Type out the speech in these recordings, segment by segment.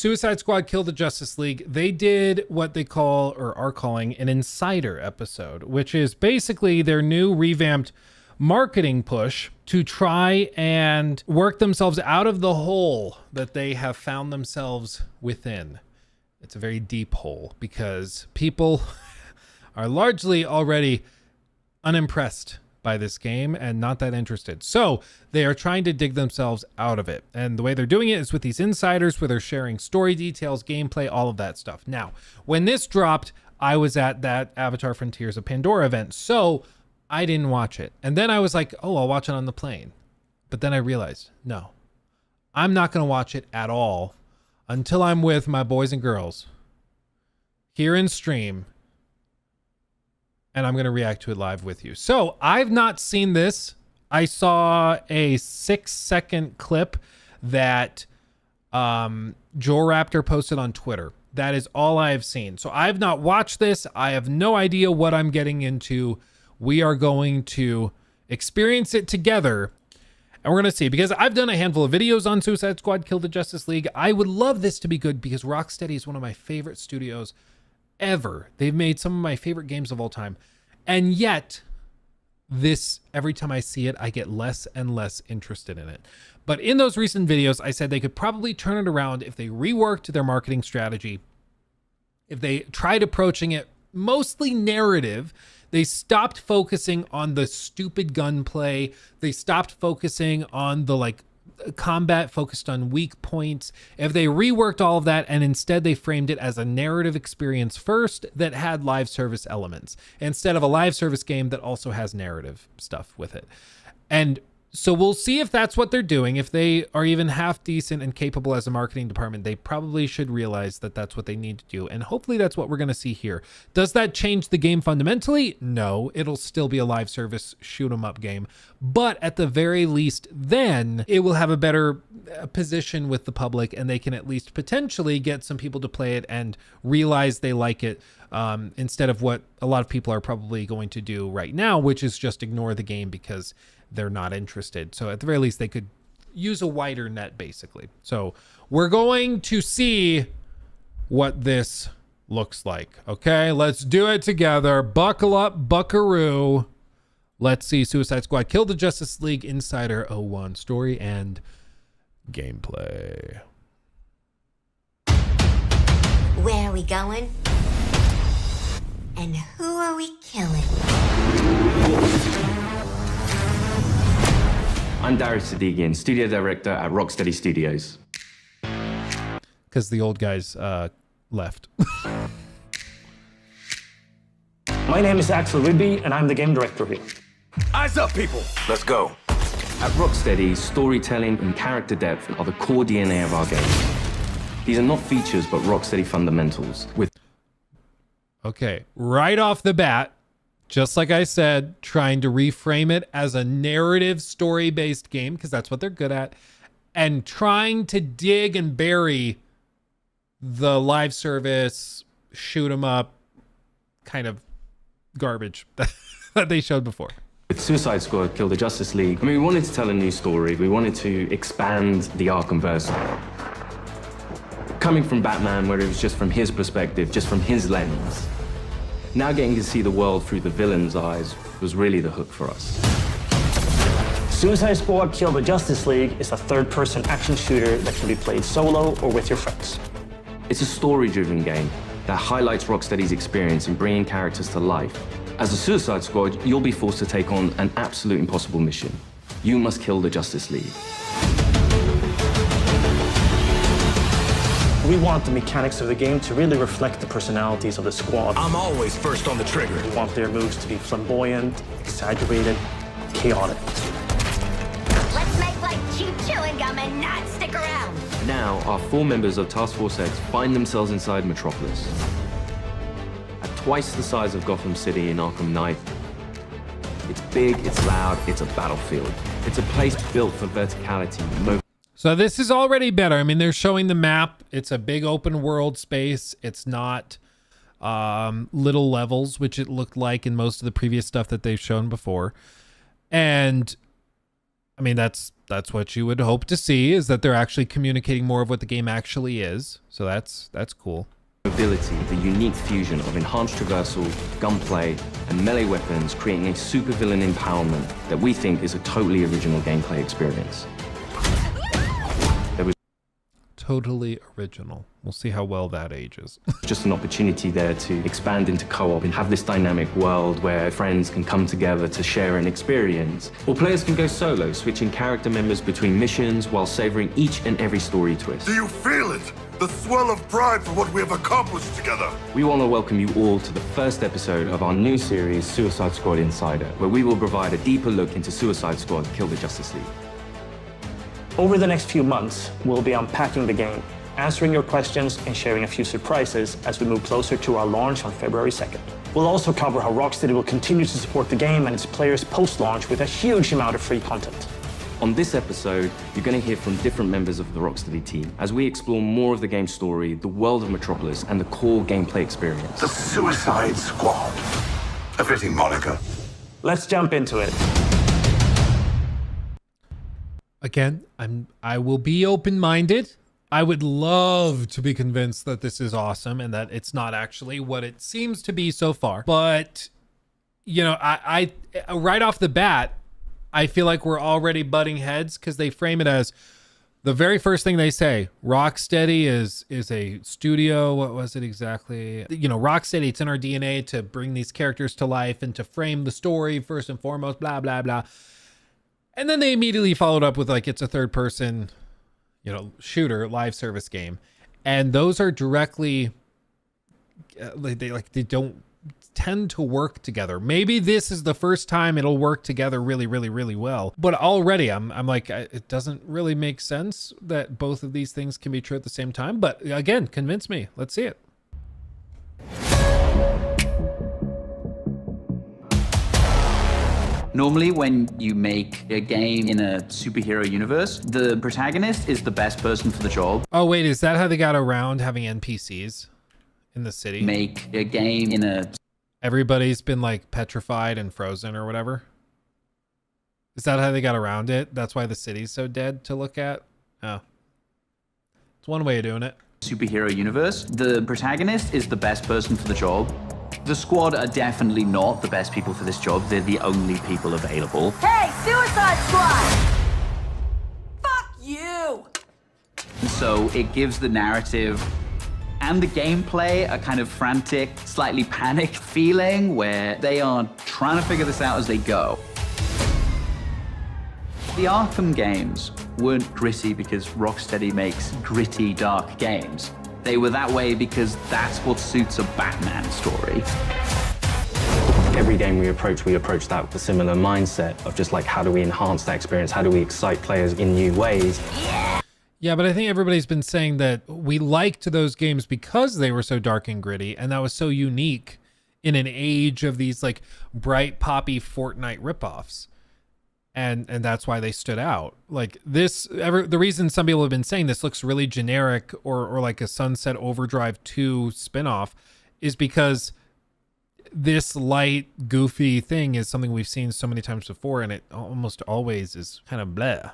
Suicide Squad Kill the Justice League, they did what they call, or are calling, an insider episode, which is basically their new revamped marketing push to try and work themselves out of the hole that they have found themselves within. It's a very deep hole because people are largely already unimpressed by this game and not that interested. So they are trying to dig themselves out of it. And the way they're doing it is with these insiders where they're sharing story details, gameplay, all of that stuff. Now, when this dropped, I was at that Avatar Frontiers of Pandora event, so I didn't watch it. And then I was like, oh, I'll watch it on the plane. But then I realized, no, I'm not going to watch it at all until I'm with my boys and girls here in stream, and I'm going to react to it live with you. So I've not seen this. I saw a 6-second clip that Joel Raptor posted on Twitter. That is all I have seen. So I've not watched this. I have no idea what I'm getting into. We are going to experience it together, and we're going to see, because I've done a handful of videos on Suicide Squad Kill the Justice League. I would love this to be good because Rocksteady is one of my favorite studios ever. They've made some of my favorite games of all time. And yet, this, every time I see it, I get less and less interested in it. But in those recent videos, I said they could probably turn it around if they reworked their marketing strategy, if they tried approaching it mostly narrative. They stopped focusing on the stupid gunplay. They stopped focusing on the combat focused on weak points. If they reworked all of that and instead they framed it as a narrative experience first that had live service elements instead of a live service game that also has narrative stuff with it. And so we'll see if that's what they're doing. If they are even half decent and capable as a marketing department, they probably should realize that that's what they need to do. And hopefully that's what we're going to see here. Does that change the game fundamentally? No, it'll still be a live service shoot 'em up game. But at the very least, then it will have a better position with the public, and they can at least potentially get some people to play it and realize they like it, instead of what a lot of people are probably going to do right now, which is just ignore the game because they're not interested. So at the very least, they could use a wider net, basically. So we're going to see what this looks like. Okay, let's do it together. Buckle up, buckaroo. Let's see Suicide Squad Kill the Justice League Insider 01 story and gameplay. Where are we going? And who are we killing? I'm Darius Sadigian, studio director at Rocksteady Studios. Because the old guys left. My name is Axel Ribby, and I'm the game director here. Eyes up, people. Let's go. At Rocksteady, storytelling and character depth are the core DNA of our games. These are not features, but Rocksteady fundamentals. Okay, right off the bat, just like I said, trying to reframe it as a narrative story-based game, because that's what they're good at, and trying to dig and bury the live service, shoot 'em up kind of garbage that they showed before. With Suicide Squad Kill the Justice League, we wanted to tell a new story. We wanted to expand the Arkhamverse. Coming from Batman, where it was just from his perspective, just from his lens. Now getting to see the world through the villain's eyes was really the hook for us. Suicide Squad Kill the Justice League is a third-person action shooter that can be played solo or with your friends. It's a story-driven game that highlights Rocksteady's experience in bringing characters to life. As a Suicide Squad, you'll be forced to take on an absolute impossible mission. You must kill the Justice League. We want the mechanics of the game to really reflect the personalities of the squad. I'm always first on the trigger. We want their moves to be flamboyant, exaggerated, chaotic. Let's make like cheap chewing gum and not stick around. Now, our 4 members of Task Force X find themselves inside Metropolis. At twice the size of Gotham City in Arkham Knight. It's big, it's loud, it's a battlefield. It's a place built for verticality. So this is already better. I mean, they're showing the map. It's a big open world space. It's not little levels, which it looked like in most of the previous stuff that they've shown before. And I mean, that's what you would hope to see, is that they're actually communicating more of what the game actually is. So that's cool. Ability, the unique fusion of enhanced traversal, gunplay, and melee weapons, creating a supervillain empowerment that we think is a totally original gameplay experience. There was Totally original. We'll see how well that ages. just an opportunity there to expand into co-op and have this dynamic world where friends can come together to share an experience. Or players can go solo, switching character members between missions while savoring each and every story twist. Do you feel it? The swell of pride for what we have accomplished together. We want to welcome you all to the first episode of our new series, Suicide Squad Insider, where we will provide a deeper look into Suicide Squad: Kill the Justice League. Over the next few months, we'll be unpacking the game, answering your questions, and sharing a few surprises as we move closer to our launch on February 2nd. We'll also cover how Rocksteady will continue to support the game and its players post-launch with a huge amount of free content. On this episode, you're going to hear from different members of the Rocksteady team as we explore more of the game's story, the world of Metropolis, and the core gameplay experience. The Suicide Squad. A fitting moniker. Let's jump into it. Again, I will be open-minded. I would love to be convinced that this is awesome and that it's not actually what it seems to be so far. But, you know, I right off the bat, I feel like we're already butting heads because they frame it as the very first thing they say. Rocksteady is a studio. What was it exactly? You know, Rocksteady, it's in our DNA to bring these characters to life and to frame the story first and foremost, blah, blah, blah. And then they immediately followed up with like, it's a third person, you know, shooter live service game. And those are directly, they don't tend to work together. Maybe this is the first time it'll work together really, really, really well. But already I'm like, it doesn't really make sense that both of these things can be true at the same time. But again, convince me. Let's see it. Normally, when you make a game in a superhero universe, the protagonist is the best person for the job. Oh, wait, is that how they got around having NPCs in the city? Make a game in a... Everybody's been like petrified and frozen or whatever. Is that how they got around it? That's why the city's so dead to look at? Oh. It's one way of doing it. Superhero universe, the protagonist is the best person for the job. The squad are definitely not the best people for this job. They're the only people available. Hey, Suicide Squad! Fuck you! So it gives the narrative and the gameplay a kind of frantic, slightly panicked feeling where they are trying to figure this out as they go. The Arkham games weren't gritty because Rocksteady makes gritty, dark games. They were that way because that's what suits a Batman story. Every game we approach that with a similar mindset of just like, how do we enhance that experience? How do we excite players in new ways? Yeah, but I think everybody's been saying that we liked those games because they were so dark and gritty, and that was so unique in an age of these like bright poppy Fortnite ripoffs. And that's why they stood out. Like this, the reason some people have been saying this looks really generic or like a Sunset Overdrive 2 spinoff is because this light, goofy thing is something we've seen so many times before, and it almost always is kind of blah.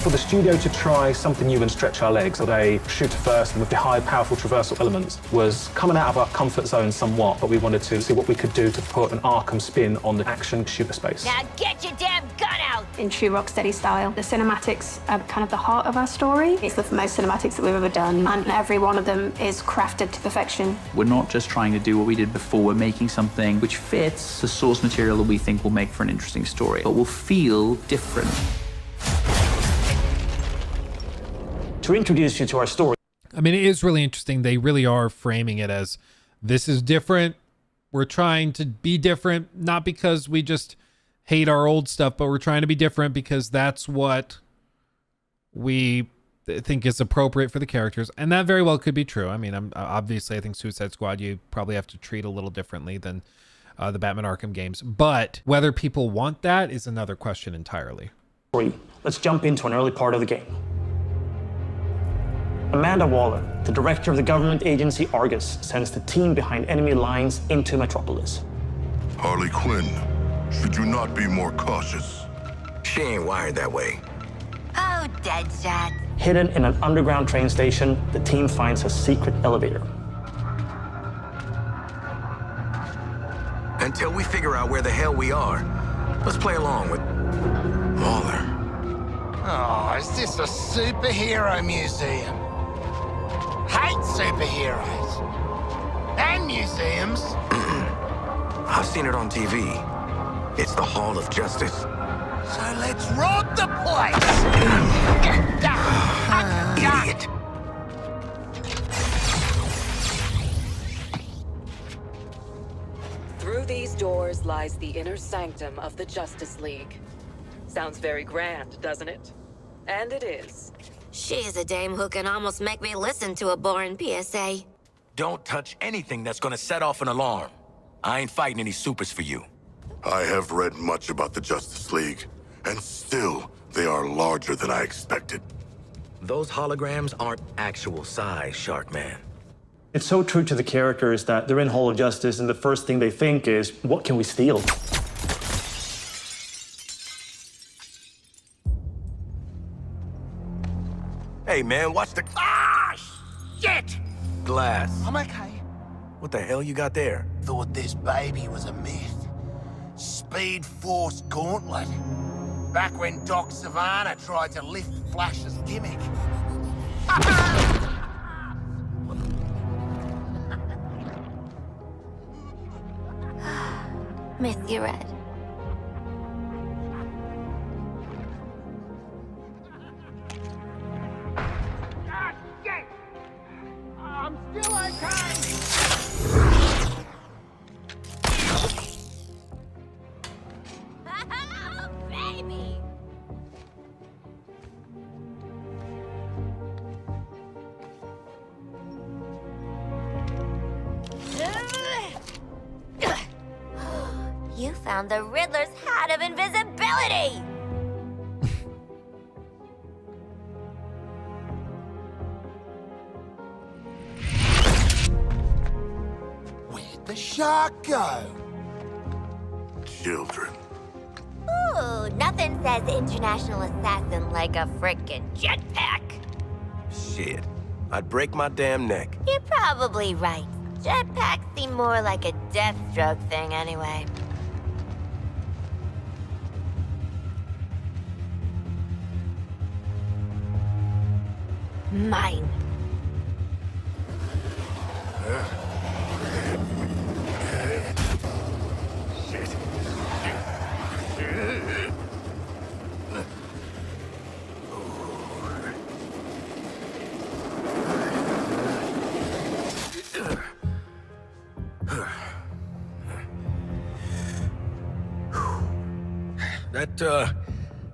For the studio to try something new and stretch our legs with a shooter first and with the high, powerful traversal elements was coming out of our comfort zone somewhat, but we wanted to see what we could do to put an Arkham spin on the action shooter space. Now get your damn gun out! In true Rocksteady style, the cinematics are kind of the heart of our story. It's the most cinematics that we've ever done, and every one of them is crafted to perfection. We're not just trying to do what we did before. We're making something which fits the source material that we think will make for an interesting story, but will feel different. To introduce you to our story, I mean, it is really interesting. They really are framing it as this is different. We're trying to be different, not because we just hate our old stuff, but we're trying to be different because that's what we think is appropriate for the characters. And that very well could be true. I mean, obviously I think Suicide Squad, you probably have to treat a little differently than the Batman Arkham games, but whether people want that is another question entirely. let's jump into an early part of the game. Amanda Waller, the director of the government agency Argus, sends the team behind enemy lines into Metropolis. Harley Quinn, Should you not be more cautious? She ain't wired that way. Oh, Deadshot. Hidden in an underground train station, the team finds a secret elevator. Until we figure out where the hell we are, let's play along with Mauler. Oh, is this a superhero museum? Hate superheroes. And museums. I've seen it on TV. It's the Hall of Justice. So let's rob the place! Idiot. Through these doors lies the inner sanctum of the Justice League. Sounds very grand, doesn't it? And it is. She's a dame who can almost make me listen to a boring PSA. Don't touch anything that's gonna set off an alarm. I ain't fighting any supers for you. I have read much about the Justice League, and still, they are larger than I expected. Those holograms aren't actual size, Sharkman. It's so true to the characters that they're in Hall of Justice, and the first thing they think is, what can we steal? Hey, man, watch the Shit! glass. I'm okay. What the hell you got there? Thought this baby was a myth. Speed Force Gauntlet. Back when Doc Savannah tried to lift Flash's gimmick. Miss you, Red. God damn! I'm still okay! Oh, baby! You found the Riddler's hat of invisibility! Where'd the shark go? Children. Ooh, nothing says international assassin like a frickin' jetpack. Shit. I'd break my damn neck. You're probably right. Jetpacks seem more like a Deathstroke thing anyway. Mine. That,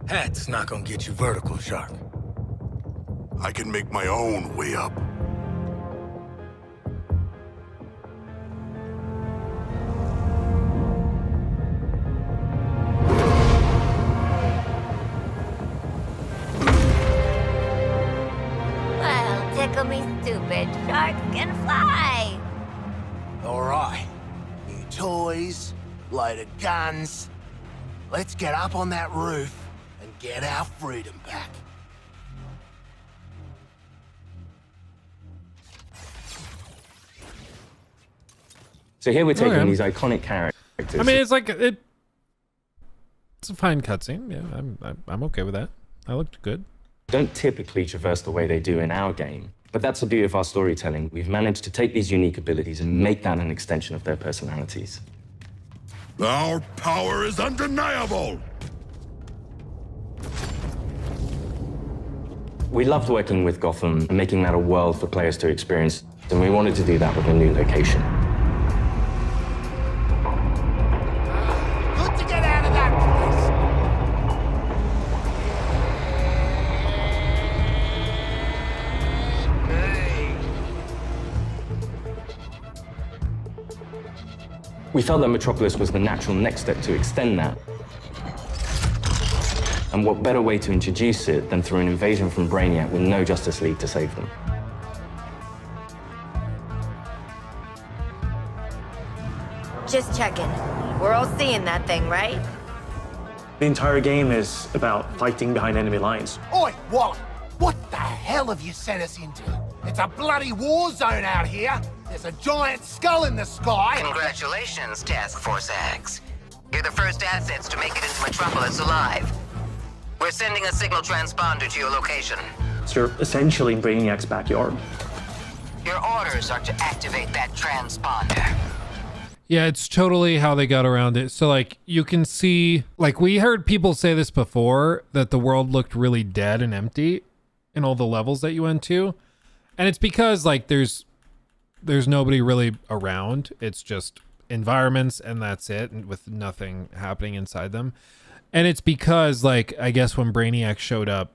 hat's not gonna get you vertical, Shark. I can make my own way up. Well, tickle me stupid. Sharks can fly. All right. New toys, loaded guns. Let's get up on that roof and get our freedom back. So here we're taking Okay. these iconic characters. I mean, it's like it's a fine cutscene. Yeah, I'm okay with that. That looked good. don't typically traverse the way they do in our game. But that's the beauty of our storytelling. We've managed to take these unique abilities and make that an extension of their personalities. Our power is undeniable! We loved working with Gotham and making that a world for players to experience, and we wanted to do that with a new location. Good to get out of that place. We felt that Metropolis was the natural next step to extend that. And what better way to introduce it than through an invasion from Brainiac with no Justice League to save them? Just checking. We're all seeing that thing, right? The entire game is about fighting behind enemy lines. Oi, Wally! What the hell have you sent us into? It's a bloody war zone out here. There's a giant skull in the sky. Congratulations, Task Force X. You're the first assets to make it into Metropolis alive. We're sending a signal transponder to your location. So you're essentially in Brainiac's backyard. Your orders are to activate that transponder. Yeah, it's totally how they got around it. So, like, you can see, like, we heard people say this before, that the world looked really dead and empty in all the levels that you went to. And it's because, like, there's nobody really around. It's just environments and that's it, and with nothing happening inside them. And it's because, like, I guess when Brainiac showed up,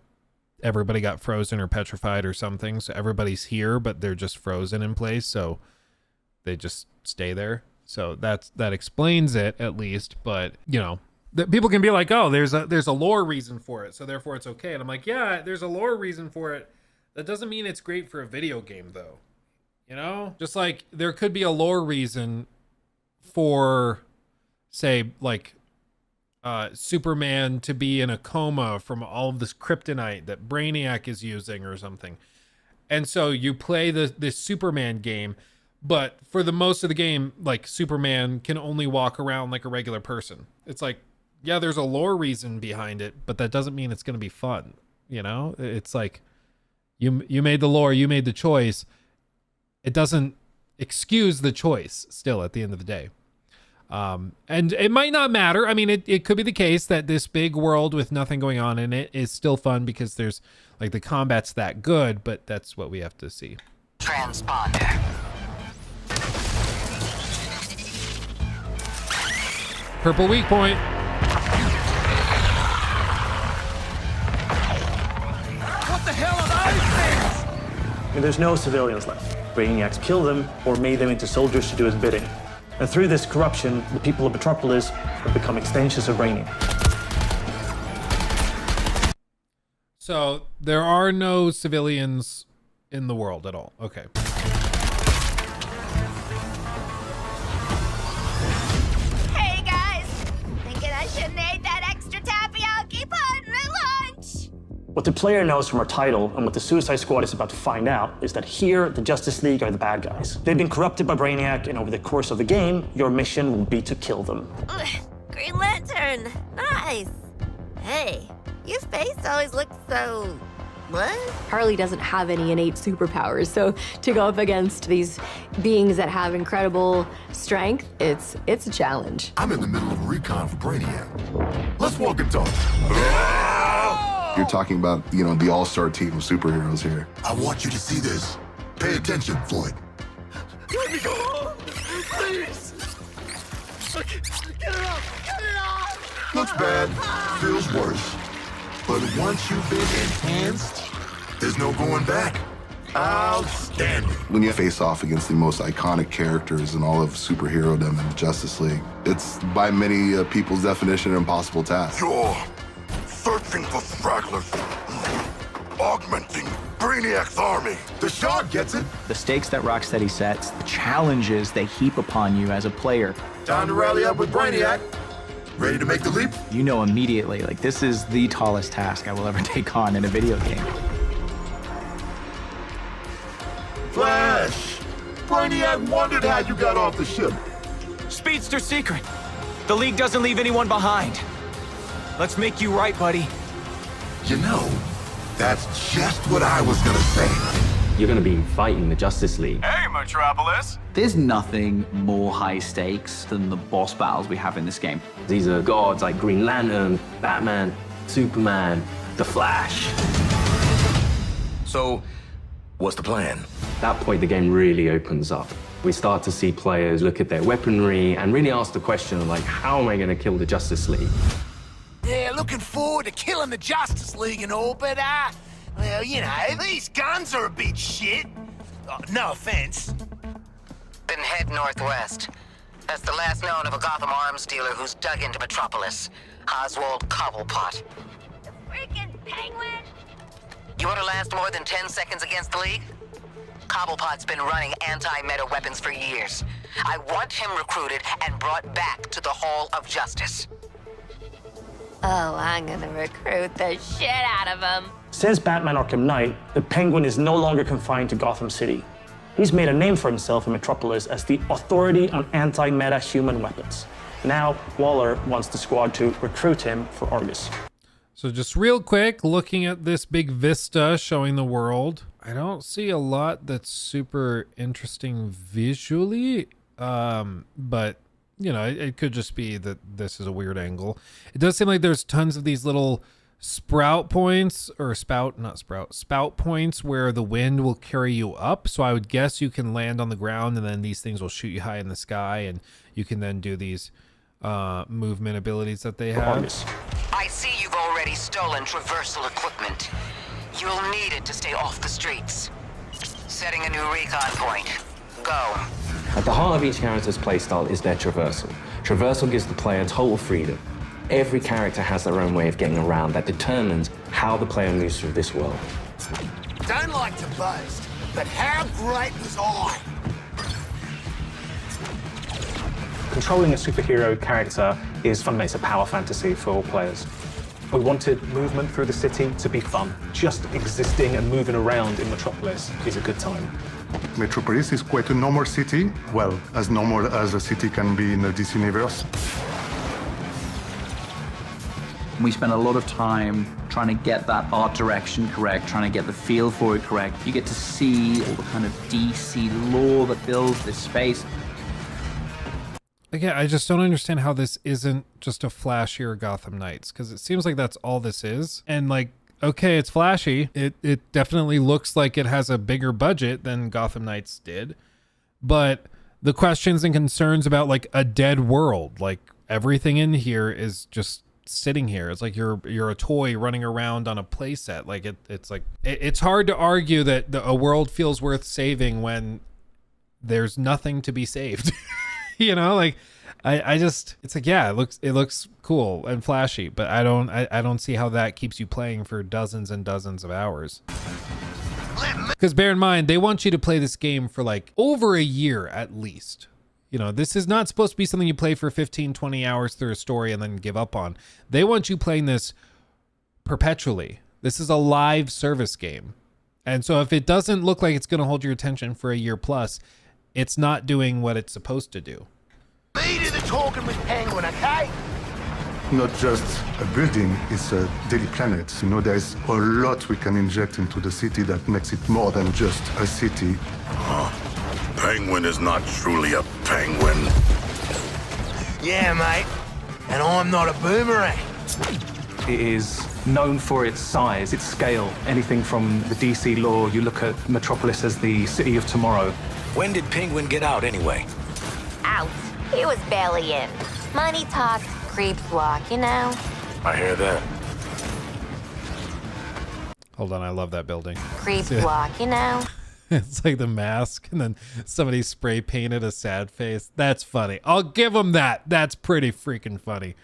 everybody got frozen or petrified or something. So everybody's here, but they're just frozen in place. So they just stay there. So that explains it, at least. But, you know, people can be like, oh, there's a lore reason for it, so therefore it's okay. And I'm like, yeah, there's a lore reason for it. That doesn't mean it's great for a video game, though. You know? Just like there could be a lore reason for, say, like Superman to be in a coma from all of this kryptonite that Brainiac is using or something. And so you play this Superman game, but for the most of the game, like, Superman can only walk around like a regular person. It's like, yeah, there's a lore reason behind it, but that doesn't mean it's going to be fun. You know, it's like you made the lore, you made the choice. It doesn't excuse the choice still at the end of the day. And it might not matter. I mean, it could be the case that this big world with nothing going on in it is still fun because there's, like, the combat's that good, but that's what we have to see. Transponder. Purple weak point. What the hell are those things? And there's no civilians left. Brainiac's killed them or made them into soldiers to do his bidding. And through this corruption, the people of Metropolis have become extensions of Brainiac. So there are no civilians in the world at all. Okay. Hey guys! Thinking I shouldn't ate that extra takoyaki pot in my lunch! What the player knows from our title and what the Suicide Squad is about to find out is that here, the Justice League are the bad guys. They've been corrupted by Brainiac, and over the course of the game, your mission will be to kill them. Ugh, Green Lantern! Nice! Hey, your face always looks so... what? Harley doesn't have any innate superpowers, so to go up against these beings that have incredible strength, it's a challenge. I'm in the middle of a recon for Brainiac. Let's walk and talk. You're talking about, you know, the all-star team of superheroes here. I want you to see this. Pay attention, Floyd. Let me go! Please! Get it off! Get it off! Looks bad. Feels worse. But once you've been enhanced, there's no going back. Outstanding. When you face off against the most iconic characters in all of superherodom in the Justice League, it's by many people's definition an impossible task. You're searching for stragglers, augmenting Brainiac's army. The Shard gets it. The stakes that Rocksteady sets, the challenges they heap upon you as a player. Time to rally up with Brainiac. Ready to make the leap? You know immediately, like, this is the tallest task I will ever take on in a video game. Flash! Brainiac wondered how you got off the ship. Speedster secret. The League doesn't leave anyone behind. Let's make you right, buddy. You know, that's just what I was gonna say. You're gonna be fighting the Justice League. Hey, Metropolis! There's nothing more high stakes than the boss battles we have in this game. These are gods like Green Lantern, Batman, Superman, The Flash. So, what's the plan? At that point, the game really opens up. We start to see players look at their weaponry and really ask the question of, like, how am I gonna kill the Justice League? Yeah, looking forward to killing the Justice League and all, but, well, you know, these guns are a bit shit. No offense. Then head northwest. That's the last known of a Gotham arms dealer who's dug into Metropolis. Oswald Cobblepot. Freaking penguin! You want to last more than 10 seconds against the League? Cobblepot's been running anti-meta weapons for years. I want him recruited and brought back to the Hall of Justice. Oh, I'm gonna recruit the shit out of him. Since Batman Arkham Knight, the Penguin is no longer confined to Gotham City. He's made a name for himself in Metropolis as the authority on anti-meta human weapons. Now, Waller wants the squad to recruit him for Argus. So just real quick, looking at this big vista showing the world, I don't see a lot that's super interesting visually, but you know, it could just be that this is a weird angle. It does seem like there's tons of these little spout points where the wind will carry you up. So I would guess you can land on the ground and then these things will shoot you high in the sky and you can then do these movement abilities that they have. I see you've already stolen traversal equipment. You'll need it to stay off the streets. Setting a new recon point. Go. At the heart of each character's playstyle is their traversal. Traversal gives the player total freedom. Every character has their own way of getting around that determines how the player moves through this world. Don't like to boast, but how great was I? Controlling a superhero character is fundamentally it's a power fantasy for all players. We wanted movement through the city to be fun. Just existing and moving around in Metropolis is a good time. Metropolis is quite a normal city. Well, as normal as a city can be in the DC universe. We spent a lot of time trying to get that art direction correct, trying to get the feel for it correct. You get to see all the kind of DC lore that builds this space. Again, I just don't understand how this isn't just a flashier Gotham Knights, because it seems like that's all this is. And like, okay, it's flashy. It definitely looks like it has a bigger budget than Gotham Knights did. But the questions and concerns about like a dead world, like everything in here is just sitting here. It's like you're a toy running around on a playset. Like it's hard to argue that a world feels worth saving when there's nothing to be saved. You know, like I just, it's like, yeah, it looks cool and flashy, but I don't see how that keeps you playing for dozens and dozens of hours. Because bear in mind, they want you to play this game for like over a year at least. You know, this is not supposed to be something you play for 15, 20 hours through a story and then give up on. They want you playing this perpetually. This is a live service game. And so if it doesn't look like it's going to hold your attention for a year plus, it's not doing what it's supposed to do. Me do the talking with Penguin, okay? Not just a building, it's a daily planet. You know, there's a lot we can inject into the city that makes it more than just a city. Penguin is not truly a penguin. Yeah, mate. And I'm not a boomerang. It is known for its size, its scale. Anything from the DC lore, you look at Metropolis as the city of tomorrow. When did Penguin get out anyway? Out. He was barely in. Money talks, creeps walk, you know? I hear that. Hold on, I love that building. Creeps walk, you know? It's like The Mask, and then somebody spray painted a sad face. That's funny. I'll give them that. That's pretty freaking funny.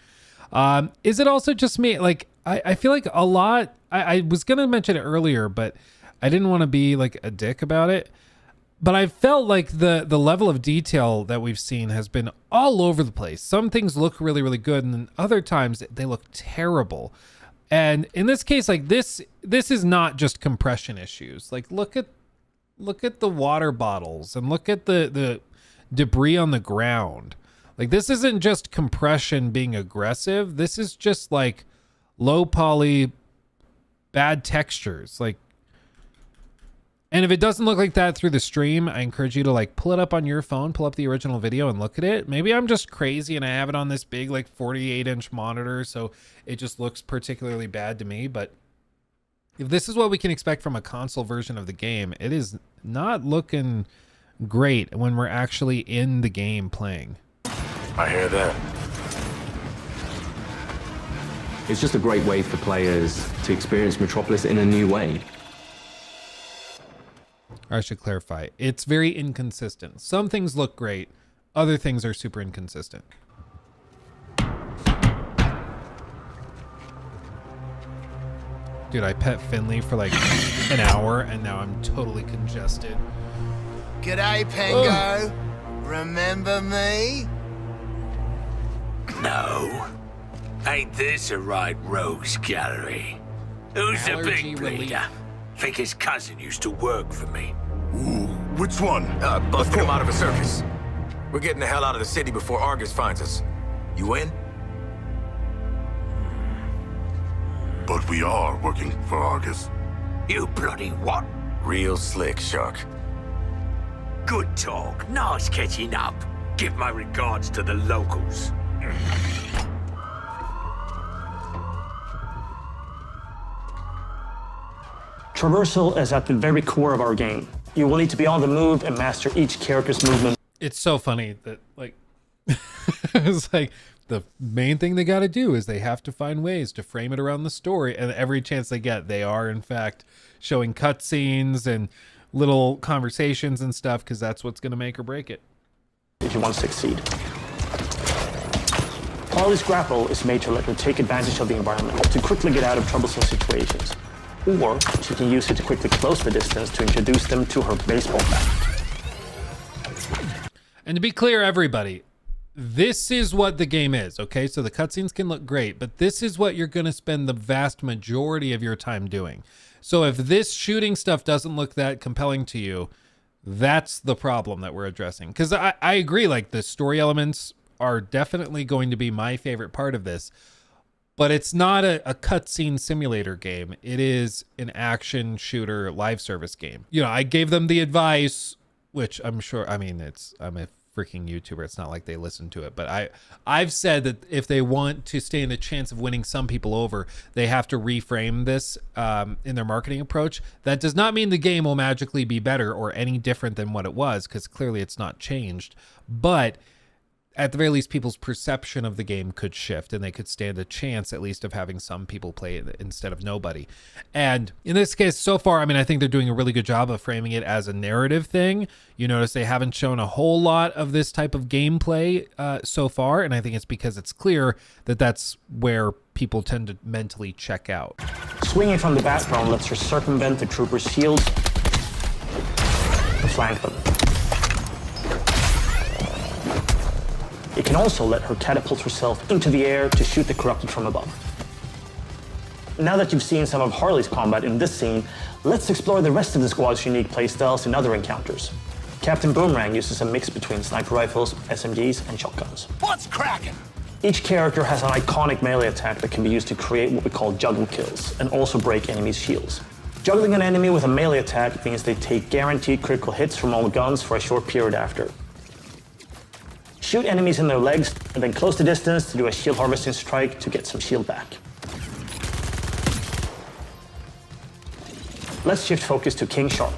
Is it also just me? Like, I feel like a lot, I was going to mention it earlier, but I didn't want to be like a dick about it. But I felt like the level of detail that we've seen has been all over the place. Some things look really, really good, and then other times they look terrible. And in this case, like this is not just compression issues. Like look at the water bottles and look at the debris on the ground. Like this isn't just compression being aggressive. This is just like low poly, bad textures. Like, and if it doesn't look like that through the stream, I encourage you to like pull it up on your phone, pull up the original video and look at it. Maybe I'm just crazy and I have it on this big like 48-inch monitor, so it just looks particularly bad to me. But if this is what we can expect from a console version of the game, it is not looking great when we're actually in the game playing. I hear that. It's just a great way for players to experience Metropolis in a new way. I should clarify, it's very inconsistent. Some things look great, other things are super inconsistent. Dude, I pet Finley for like an hour and now I'm totally congested. G'day, Pengo. Remember me? No. Ain't this a right rogues gallery? Who's the Allergy big relief. leader? Think his cousin used to work for me. Ooh, which one? Busted him out of a circus. We're getting the hell out of the city before Argus finds us. You in? But we are working for Argus. You bloody what? Real slick, Shark. Good talk. Nice catching up. Give my regards to the locals. Traversal is at the very core of our game. You will need to be on the move and master each character's movement. It's so funny that like it's like the main thing they got to do is they have to find ways to frame it around the story, and every chance they get they are in fact showing cutscenes and little conversations and stuff, because that's what's going to make or break it if you want to succeed. Harley's grapple is made to let her take advantage of the environment to quickly get out of troublesome situations, or she can use it to quickly close the distance to introduce them to her baseball bat. And to be clear, everybody, this is what the game is, okay? So the cutscenes can look great, but this is what you're going to spend the vast majority of your time doing. So if this shooting stuff doesn't look that compelling to you, that's the problem that we're addressing. Because I agree, like the story elements are definitely going to be my favorite part of this, but it's not a cutscene simulator game. It is an action shooter live service game. You know, I gave them the advice, which I'm sure, I mean, I'm a freaking YouTuber. It's not like they listen to it, but I've said that if they want to stand a chance of winning some people over, they have to reframe this in their marketing approach. That does not mean the game will magically be better or any different than what it was, because clearly it's not changed. But at the very least, people's perception of the game could shift, and they could stand a chance at least of having some people play it instead of nobody. And in this case, so far, I mean, I think they're doing a really good job of framing it as a narrative thing. You notice they haven't shown a whole lot of this type of gameplay so far, and I think it's because it's clear that that's where people tend to mentally check out. Swinging from the background lets her circumvent the trooper's shields and flank them. It can also let her catapult herself into the air to shoot the corrupted from above. Now that you've seen some of Harley's combat in this scene, let's explore the rest of the squad's unique playstyles in other encounters. Captain Boomerang uses a mix between sniper rifles, SMGs, and shotguns. What's cracking? Each character has an iconic melee attack that can be used to create what we call juggle kills, and also break enemies' shields. Juggling an enemy with a melee attack means they take guaranteed critical hits from all guns for a short period after. Shoot enemies in their legs, and then close the distance to do a shield harvesting strike to get some shield back. Let's shift focus to King Shark.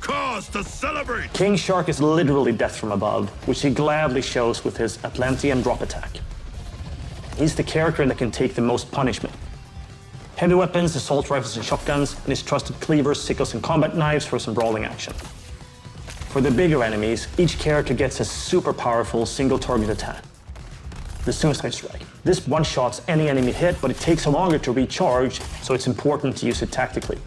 Cause to celebrate! King Shark is literally death from above, which he gladly shows with his Atlantean drop attack. He's the character that can take the most punishment. Heavy weapons, assault rifles and shotguns, and his trusted cleavers, sickles, and combat knives for some brawling action. For the bigger enemies, each character gets a super powerful single target attack, the Suicide Strike. This one-shots any enemy hit, but it takes longer to recharge, so it's important to use it tactically.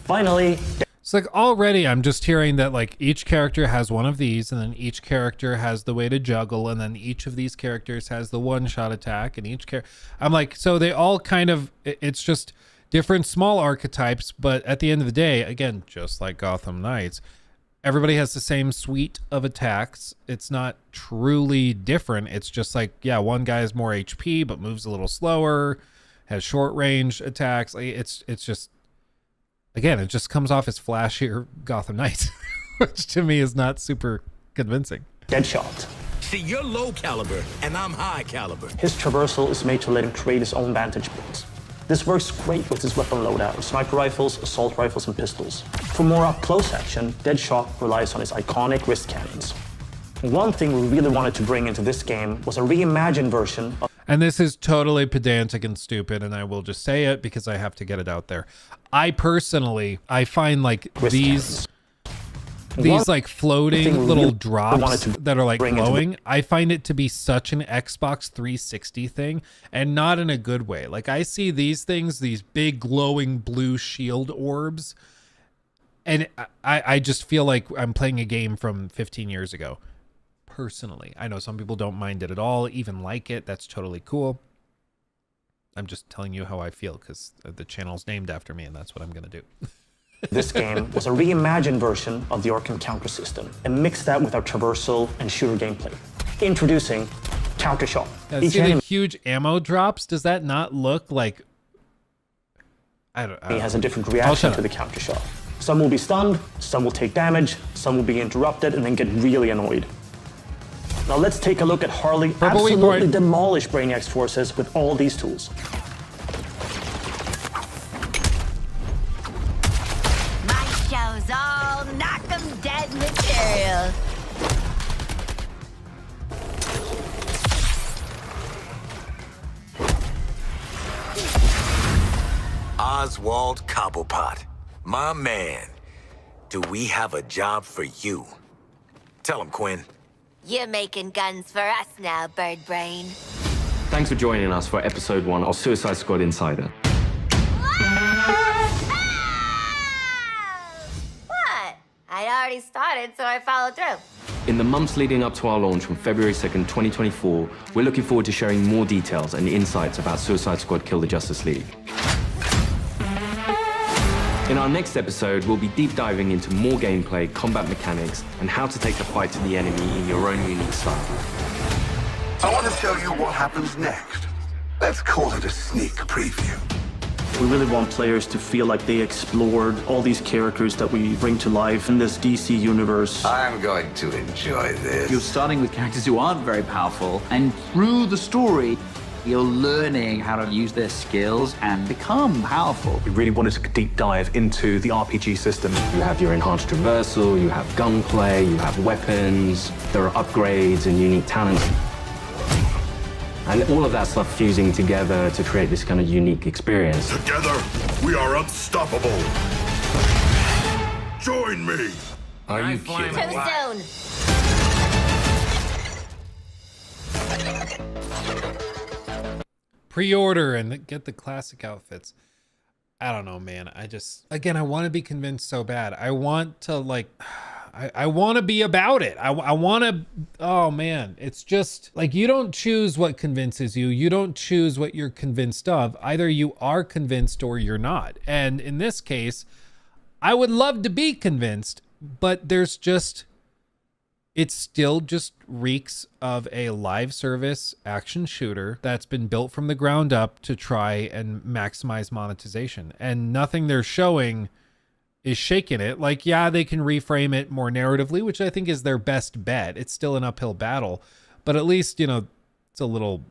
Finally, it's like already I'm just hearing that like each character has one of these, and then each character has the way to juggle, and then each of these characters has the one-shot attack, and each I'm like, so they all kind of, it's just different small archetypes, but at the end of the day, again, just like Gotham Knights, everybody has the same suite of attacks. It's not truly different. It's just like, yeah, one guy has more HP but moves a little slower, has short range attacks. Like, it's just, again, it just comes off as flashier Gotham Knights, which to me is not super convincing. Deadshot. See, you're low caliber and I'm high caliber. His traversal is made to let him create his own vantage points. This works great with his weapon loadout, sniper rifles, assault rifles, and pistols. For more up-close action, Deadshot relies on his iconic wrist cannons. One thing we really wanted to bring into this game was a reimagined version of... And this is totally pedantic and stupid, and I will just say it because I have to get it out there. I personally, I find like these... these like floating thing we little really drops wanted to that are like bring into the- glowing, I find it to be such an Xbox 360 thing, and not in a good way. Like I see these things, these big glowing blue shield orbs, and I just feel like I'm playing a game from 15 years ago. Personally, I know some people don't mind it at all, even like it. That's totally cool. I'm just telling you how I feel because the channel's named after me, and that's what I'm gonna do. This game was a reimagined version of the Arkham Counter system and mixed that with our traversal and shooter gameplay. Introducing Counter Shot. See the huge ammo drops? Does that not look like... I don't He has a different I'll reaction shut to up. the Counter Shot. Some will be stunned, some will take damage, some will be interrupted and then get really annoyed. Now let's take a look at Harley Purple weak absolutely point. demolish Brainiac's forces with all these tools. My show's all knock 'em dead material. Oswald Cobblepot, my man. Do we have a job for you? Tell him, Quinn. You're making guns for us now, Bird Brain. Thanks for joining us for episode 1 of Suicide Squad Insider. What? I already started, so I followed through. In the months leading up to our launch from February 2nd, 2024, we're looking forward to sharing more details and insights about Suicide Squad Kill the Justice League. In our next episode, we'll be deep diving into more gameplay, combat mechanics, and how to take the fight to the enemy in your own unique style. I want to tell you what happens next. Let's call it a sneak preview. We really want players to feel like they explored all these characters that we bring to life in this DC universe. I'm going to enjoy this. You're starting with characters who aren't very powerful, and through the story, you're learning how to use their skills and become powerful. We really wanted to deep dive into the RPG system. You have your enhanced traversal, you have gunplay, you have weapons, there are upgrades and unique talents. And all of that stuff fusing together to create this kind of unique experience. Together, we are unstoppable. Join me. Are you kidding? Too soon. Pre-order and get the classic outfits. I don't know, man. Again, I want to be convinced so bad. I want to like, I want to be about it. I want to, oh man, it's just like, you don't choose what convinces you. You don't choose what you're convinced of. Either you are convinced or you're not. And in this case, I would love to be convinced, but there's just, it still just reeks of a live service action shooter that's been built from the ground up to try and maximize monetization. And nothing they're showing is shaking it. Like, yeah, they can reframe it more narratively, which I think is their best bet. It's still an uphill battle, but at least, you know, it's a little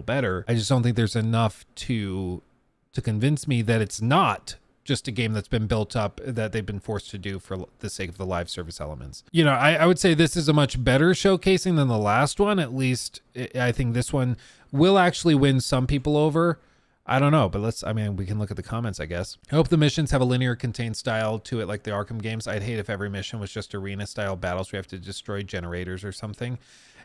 better. I just don't think there's enough to convince me that it's not just a game that's been built up that they've been forced to do for the sake of the live service elements. You know, I would say this is a much better showcasing than the last one. At least I think this one will actually win some people over. I don't know, but we can look at the comments, I guess. I hope the missions have a linear contained style to it like the Arkham games. I'd hate if every mission was just arena style battles where you have to destroy generators or something.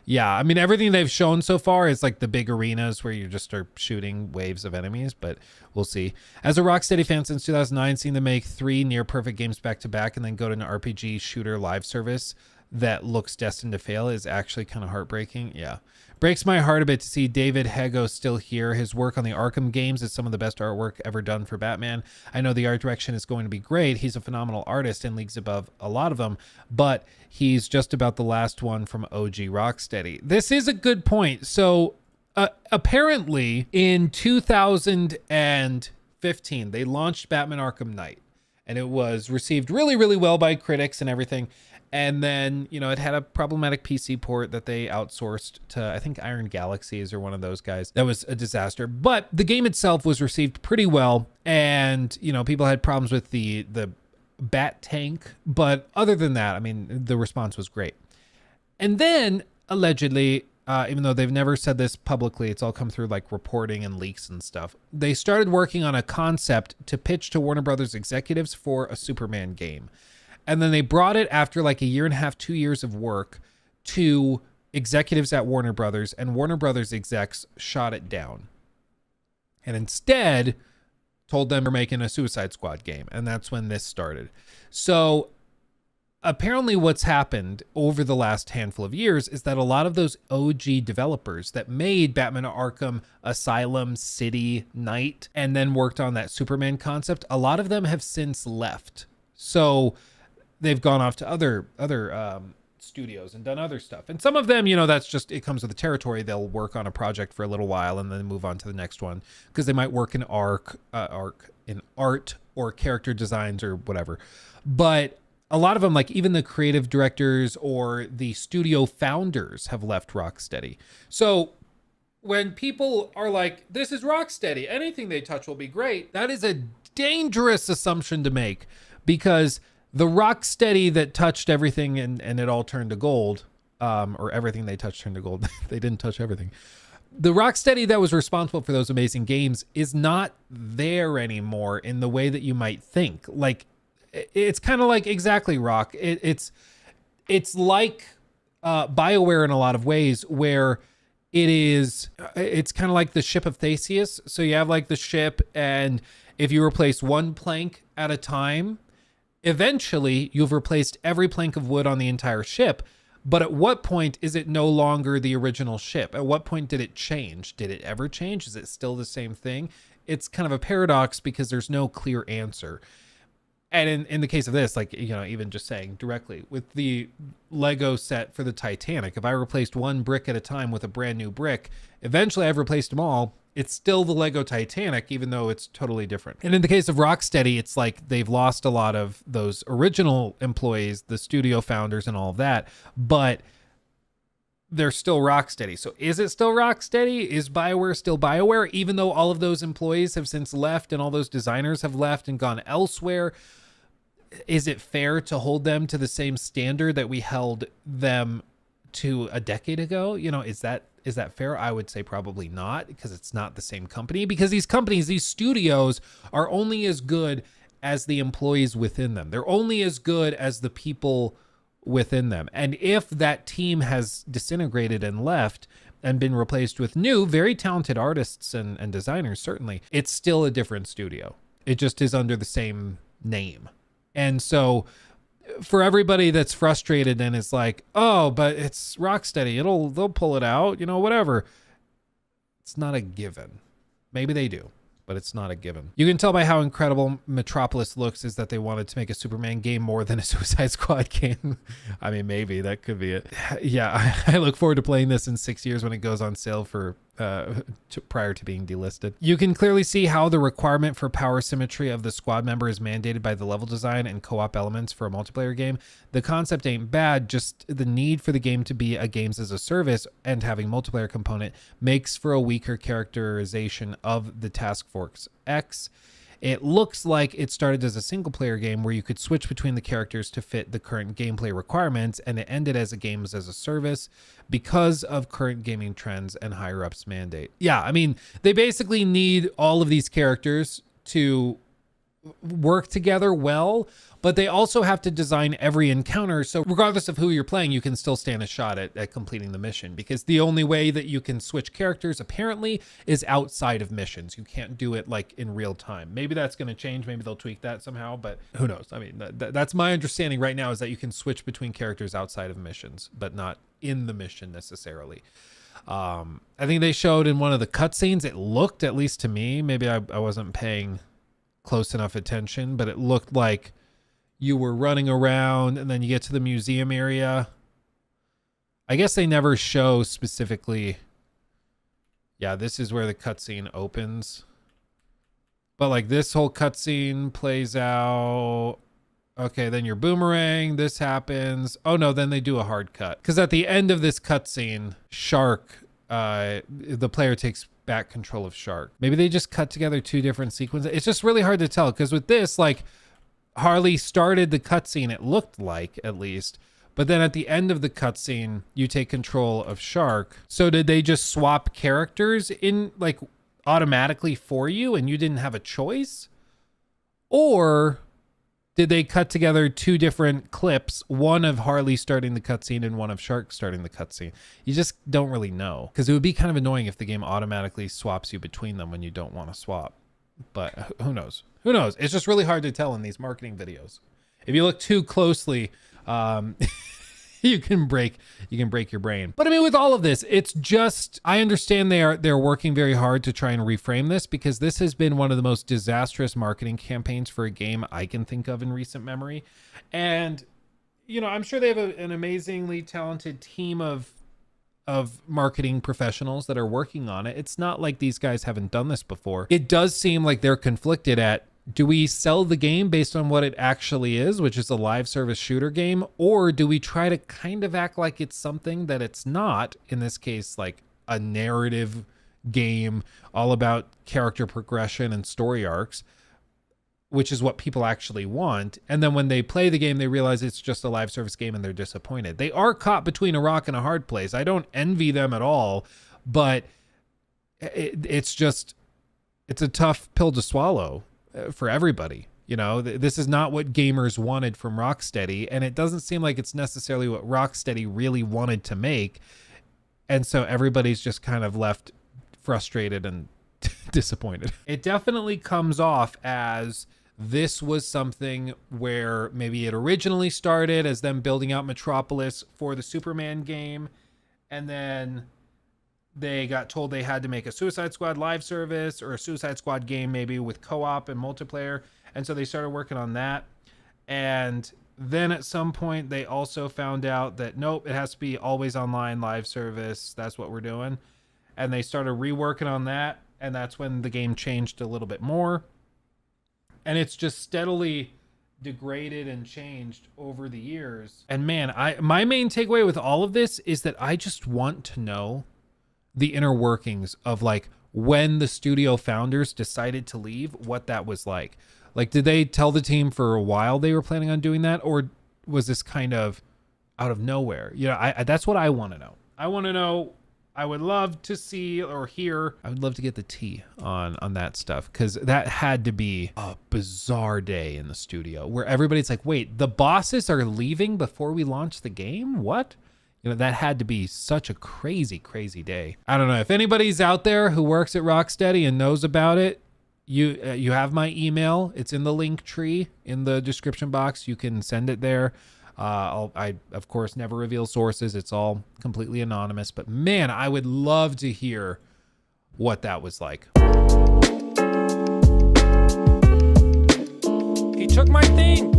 Yeah, I mean, everything they've shown so far is like the big arenas where you just are shooting waves of enemies, but we'll see. As a Rocksteady fan since 2009, seeing them make 3 near perfect games back to back and then go to an RPG shooter live service that looks destined to fail is actually kind of heartbreaking. Yeah. Breaks my heart a bit to see David Hego still here. His work on the Arkham games is some of the best artwork ever done for Batman. I know the art direction is going to be great. He's a phenomenal artist and leagues above a lot of them, but he's just about the last one from OG Rocksteady. This is a good point. So apparently in 2015, they launched Batman Arkham Knight, and it was received really, really well by critics and everything. And then, you know, it had a problematic PC port that they outsourced to, I think, Iron Galaxies or one of those guys. That was a disaster. But the game itself was received pretty well. And, you know, people had problems with the bat tank. But other than that, I mean, the response was great. And then, allegedly, even though they've never said this publicly, it's all come through like reporting and leaks and stuff, they started working on a concept to pitch to Warner Brothers executives for a Superman game. And then they brought it after like a year and a half, 2 years of work to executives at Warner Brothers, and Warner Brothers execs shot it down. And instead told them we're making a Suicide Squad game. And that's when this started. So apparently what's happened over the last handful of years is that a lot of those OG developers that made Batman Arkham Asylum, City, Night, and then worked on that Superman concept, a lot of them have since left. So they've gone off to other studios and done other stuff. And some of them, you know, that's just, it comes with the territory. They'll work on a project for a little while and then move on to the next one because they might work in art or character designs or whatever. But a lot of them, like even the creative directors or the studio founders, have left Rocksteady. So when people are like, this is Rocksteady, anything they touch will be great, that is a dangerous assumption to make, because the Rocksteady that touched everything and it all turned to gold, or everything they touched turned to gold. They didn't touch everything. The Rocksteady that was responsible for those amazing games is not there anymore in the way that you might think. Like, it's kind of like, exactly, Rock. It's like BioWare in a lot of ways, where it's kind of like the ship of Theseus. So you have like the ship, and if you replace one plank at a time, eventually you've replaced every plank of wood on the entire ship. But at what point is it no longer the original ship? At what point did it change? Did it ever change? Is it still the same thing? It's kind of a paradox because there's no clear answer. And in the case of this, like, you know, even just saying directly with the Lego set for the Titanic, if I replaced one brick at a time with a brand new brick, eventually I've replaced them all. It's still the Lego Titanic, even though it's totally different. And in the case of Rocksteady, it's like they've lost a lot of those original employees, the studio founders and all of that, but they're still Rocksteady. So is it still Rocksteady? Is BioWare still BioWare, even though all of those employees have since left and all those designers have left and gone elsewhere? Is it fair to hold them to the same standard that we held them to a decade ago? You know, is that fair? I would say probably not, because it's not the same company, because these companies, these studios, are only as good as the employees within them. They're only as good as the people within them. And if that team has disintegrated and left and been replaced with new, very talented artists and designers, certainly, it's still a different studio. It just is under the same name. And so for everybody that's frustrated and is like, oh, but it's Rocksteady, they'll pull it out, you know, whatever. It's not a given. Maybe they do, but it's not a given. You can tell by how incredible Metropolis looks is that they wanted to make a Superman game more than a Suicide Squad game. I mean, maybe that could be it. Yeah, I look forward to playing this in 6 years when it goes on sale for prior to being delisted. You can clearly see how the requirement for power symmetry of the squad member is mandated by the level design and co-op elements for a multiplayer game. The concept ain't bad, just the need for the game to be a games as a service and having multiplayer component makes for a weaker characterization of the Task Force X. It looks like it started as a single player game where you could switch between the characters to fit the current gameplay requirements, and it ended as a games as a service because of current gaming trends and higher ups mandate. Yeah, I mean, they basically need all of these characters to work together well, but they also have to design every encounter so regardless of who you're playing, you can still stand a shot at completing the mission, because the only way that you can switch characters apparently is outside of missions. You can't do it like in real time. Maybe that's going to change, maybe they'll tweak that somehow, but who knows? I mean, that's my understanding right now, is that you can switch between characters outside of missions, but not in the mission necessarily. I think they showed in one of the cutscenes, it looked, at least to me, maybe I wasn't paying close enough attention, but it looked like you were running around and then you get to the museum area. I guess they never show specifically. Yeah, this is where the cutscene opens. But like this whole cutscene plays out. Okay, then your boomerang, this happens. Oh no, then they do a hard cut. Because at the end of this cutscene, Shark, the player takes back control of Shark. Maybe they just cut together two different sequences. It's just really hard to tell, because with this, like, Harley started the cutscene, it looked like, at least, but then at the end of the cutscene, you take control of Shark. So did they just swap characters in, like, automatically for you and you didn't have a choice? Or did they cut together 2 different clips, one of Harley starting the cutscene and one of Shark starting the cutscene? You just don't really know, because it would be kind of annoying if the game automatically swaps you between them when you don't want to swap. But who knows? Who knows? It's just really hard to tell in these marketing videos. If you look too closely, you can break your brain. But I mean, with all of this, it's just, I understand they're working very hard to try and reframe this, because this has been one of the most disastrous marketing campaigns for a game I can think of in recent memory. And, you know, I'm sure they have an amazingly talented team of marketing professionals that are working on it. It's not like these guys haven't done this before. It does seem like they're conflicted at, do we sell the game based on what it actually is, which is a live service shooter game, or do we try to kind of act like it's something that it's not, in this case, like a narrative game all about character progression and story arcs, which is what people actually want. And then when they play the game, they realize it's just a live service game and they're disappointed. They are caught between a rock and a hard place. I don't envy them at all, but it's a tough pill to swallow for everybody. You know, this is not what gamers wanted from Rocksteady, and it doesn't seem like it's necessarily what Rocksteady really wanted to make. And so everybody's just kind of left frustrated and disappointed. It definitely comes off as this was something where maybe it originally started as them building out Metropolis for the Superman game, and then they got told they had to make a Suicide Squad live service or a Suicide Squad game, maybe with co-op and multiplayer. And so they started working on that. And then at some point they also found out that, nope, it has to be always online live service. That's what we're doing. And they started reworking on that. And that's when the game changed a little bit more. And it's just steadily degraded and changed over the years. And man, my main takeaway with all of this is that I just want to know the inner workings of, like, when the studio founders decided to leave, what that was like. Like, did they tell the team for a while they were planning on doing that, or was this kind of out of nowhere? You know, I that's what I want to know. I want to know. I would love to see or hear. I would love to get the tea on that stuff, because that had to be a bizarre day in the studio where everybody's like, wait, the bosses are leaving before we launch the game? What? You know, that had to be such a crazy, crazy day. I don't know if anybody's out there who works at Rocksteady and knows about it. You have my email. It's in the link tree in the description box. You can send it there. I of course never reveal sources. It's all completely anonymous. But man, I would love to hear what that was like. He took my thing.